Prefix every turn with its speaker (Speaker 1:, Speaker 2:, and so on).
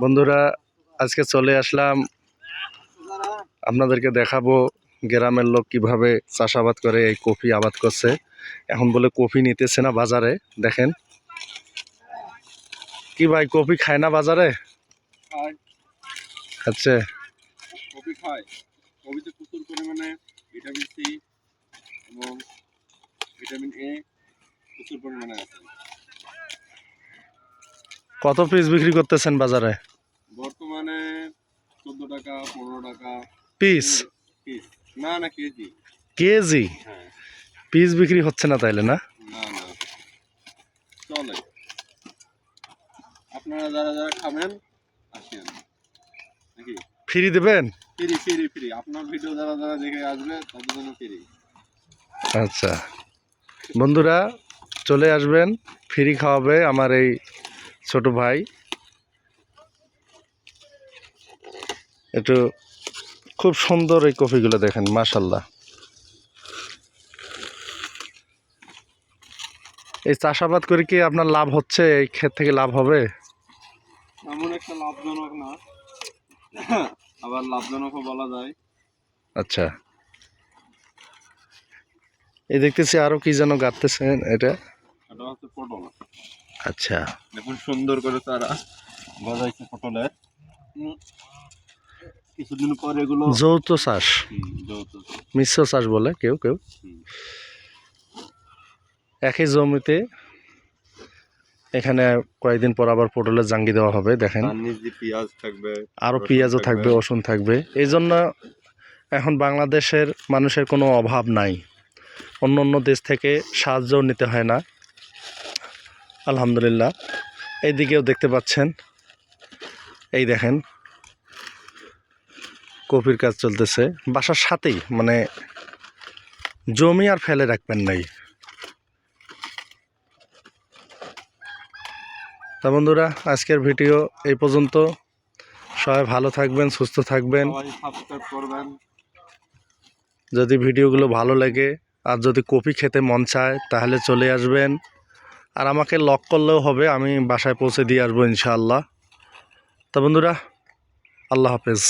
Speaker 1: বন্ধুরা, আজকে চলে আসলাম আপনাদেরকে দেখাবো গ্রামের লোক কিভাবে চাষাবাদ করে এই কফি আবাদ করছে। এখন বলে কফি নিতেছে না বাজারে। দেখেন কি ভাই, কফি খায় না বাজারে? আচ্ছা,
Speaker 2: কফি খায়। কফিতে প্রচুর পরিমাণে ভিটামিন সি এবং ভিটামিন এ প্রচুর পরিমাণে আছে।
Speaker 1: কত পিস বিক্রি করতেছেন বাজারে?
Speaker 2: বর্তমানে 14 টাকা 15 টাকা
Speaker 1: পিস?
Speaker 2: পিস না না কেজি।
Speaker 1: কেজি?
Speaker 2: হ্যাঁ।
Speaker 1: পিস বিক্রি হচ্ছে না তাইলে? না
Speaker 2: না না চলে। আপনারা যারা যারা খাবেন আসেন নাকি
Speaker 1: ফ্রি দেবেন?
Speaker 2: Free free free. আপনার ভিডিও যারা যারা দেখে আসবে তাদের জন্য ফ্রি।
Speaker 1: আচ্ছা বন্ধুরা, চলে আসবেন, ফ্রি খাওয়াবে আমার এই ছোট ভাই। একটু খুব সুন্দর এই কফিগুলো দেখেন, মাশাল্লাহ। এই চাষাবাদ করে কি আপনার লাভ হচ্ছে? এই ক্ষেত থেকে লাভ হবে?
Speaker 2: এমন একটা লাভজনক না, আবার লাভজনকও বলা যায়।
Speaker 1: আচ্ছা, এই দেখতেছি আরো কি যেন গাঁথতেছেন, এটা
Speaker 2: হচ্ছে পটল।
Speaker 1: আচ্ছা,
Speaker 2: দেখুন সুন্দর করে তারা গজাইছে পটলের। কিছুদিন পর এগুলো
Speaker 1: যৌথ চাষ, মিশ্র চাষ বলে কেউ কেউ। একই জমিতে এখানে কয়েকদিন পর আবার পটলের জাঙ্গি দেওয়া হবে। দেখেন
Speaker 2: পেঁয়াজ থাকবে,
Speaker 1: আরো পেঁয়াজও থাকবে, রসুন থাকবে। এই জন্য এখন বাংলাদেশের মানুষের কোনো অভাব নাই, অন্য অন্য দেশ থেকে সাহায্যও নিতে হয় না, আলহামদুলিল্লাহ। এইদিকেও দেখতে পাচ্ছেন, এই দেখেন কফির কাজ চলতেছে বাসার সাথেই, মানে জমি আর ফেলে রাখবেন নাই। তা বন্ধুরা, আজকের ভিডিও এই পর্যন্ত। সবাই ভালো থাকবেন, সুস্থ থাকবেন।
Speaker 2: সাবস্ক্রাইব করবেন।
Speaker 1: যদি ভিডিওগুলো ভালো লাগে আর যদি কফি খেতে মন চায় তাহলে চলে আসবেন, আর আমাকে লক করলেও হবে, আমি বাসায় পৌঁছে দিয়ে আসবো ইনশাআল্লাহ। তা বন্ধুরা, আল্লাহ হাফেজ।